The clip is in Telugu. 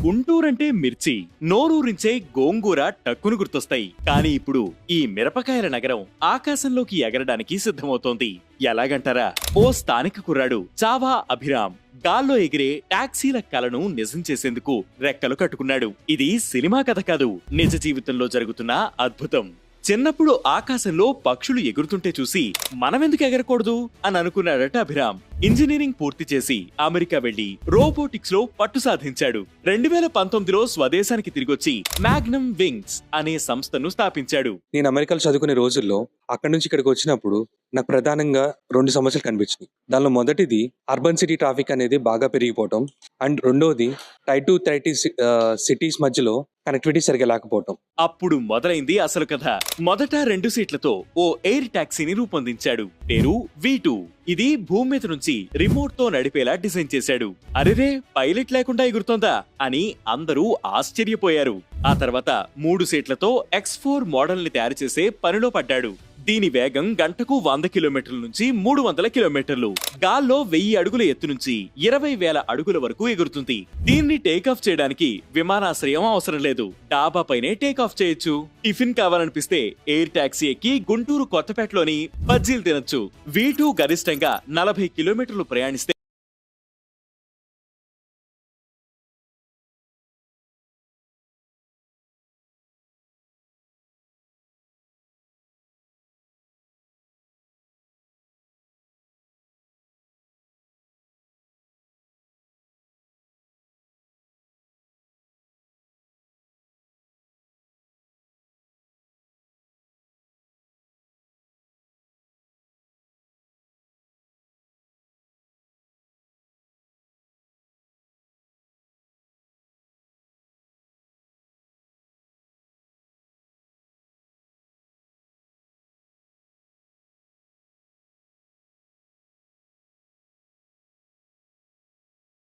గుంటూరంటే మిర్చి, నోరూరించే గోంగూర టక్కును గుర్తొస్తాయి. కానీ ఇప్పుడు ఈ మిరపకాయల నగరం ఆకాశంలోకి ఎగరడానికి సిద్ధమవుతోంది. ఎలాగంటారా? ఓ స్థానిక కుర్రాడు చావా అభిరామ్ గాల్లో ఎగిరే టాక్సీల కలను నిజం చేసేందుకు రెక్కలు కట్టుకున్నాడు. ఇది సినిమా కథ కాదు, నిజ జీవితంలో జరుగుతున్న అద్భుతం. చిన్నప్పుడు ఆకాశంలో పక్షులు ఎగురుతుంటే చూసి మనమెందుకు ఎగరకూడదు అని అనుకున్నాడట అభిరామ్. ఇంజనీరింగ్ పూర్తి చేసి అమెరికా వెళ్లి రోబోటిక్స్ లో పట్టు సాధించాడు. 2019లో స్వదేశానికి తిరిగొచ్చి మ్యాగ్నమ్ వింగ్స్ అనే సంస్థను స్థాపించాడు. నేను అమెరికాలో చదువుకునే రోజుల్లో అక్కడి నుంచి ఇక్కడికి వచ్చినప్పుడు నాకు ప్రధానంగా 2 సమస్యలు కనిపించినాయి. దానిలో మొదటిది అర్బన్ సిటీ ట్రాఫిక్ అనేది బాగా పెరిగిపోవటం, అండ్ రెండోది టైర్ 2 సిటీస్ మధ్యలో కనెక్టివిటీ సరిగా లేకపోవటం. అప్పుడు మొదలైంది అసలు కథ. మొదట 2 సీట్లతో ఓ ఎయిర్ టాక్సీని రూపొందించాడు. పేరు V2. ఇది భూమి మీద నుంచి రిమోట్ తో నడిపేలా డిజైన్ చేశాడు. అరెరే, పైలట్ లేకుండా ఎగురుతోందా అని అందరూ ఆశ్చర్యపోయారు. ఆ తర్వాత 3 సీట్లతో X4 మోడల్ ని తయారు చేసే పనిలో పడ్డాడు. దీని వేగం గంటకు 100 కిలోమీటర్ల నుంచి 300 కిలోమీటర్లు. గాల్లో 1000 అడుగుల ఎత్తు నుంచి 20,000 అడుగుల వరకు ఎగురుతుంది. దీన్ని టేకాఫ్ చేయడానికి విమానాశ్రయం అవసరం లేదు. డాబా పైనే టేకాఫ్ చేయొచ్చు. టిఫిన్ కావాలనిపిస్తే ఎయిర్ టాక్సీ ఎక్కి గుంటూరు కొత్తపేటలోని బజ్జీలు తినొచ్చు. V2 గరిష్టంగా 40 కిలోమీటర్లు ప్రయాణిస్తే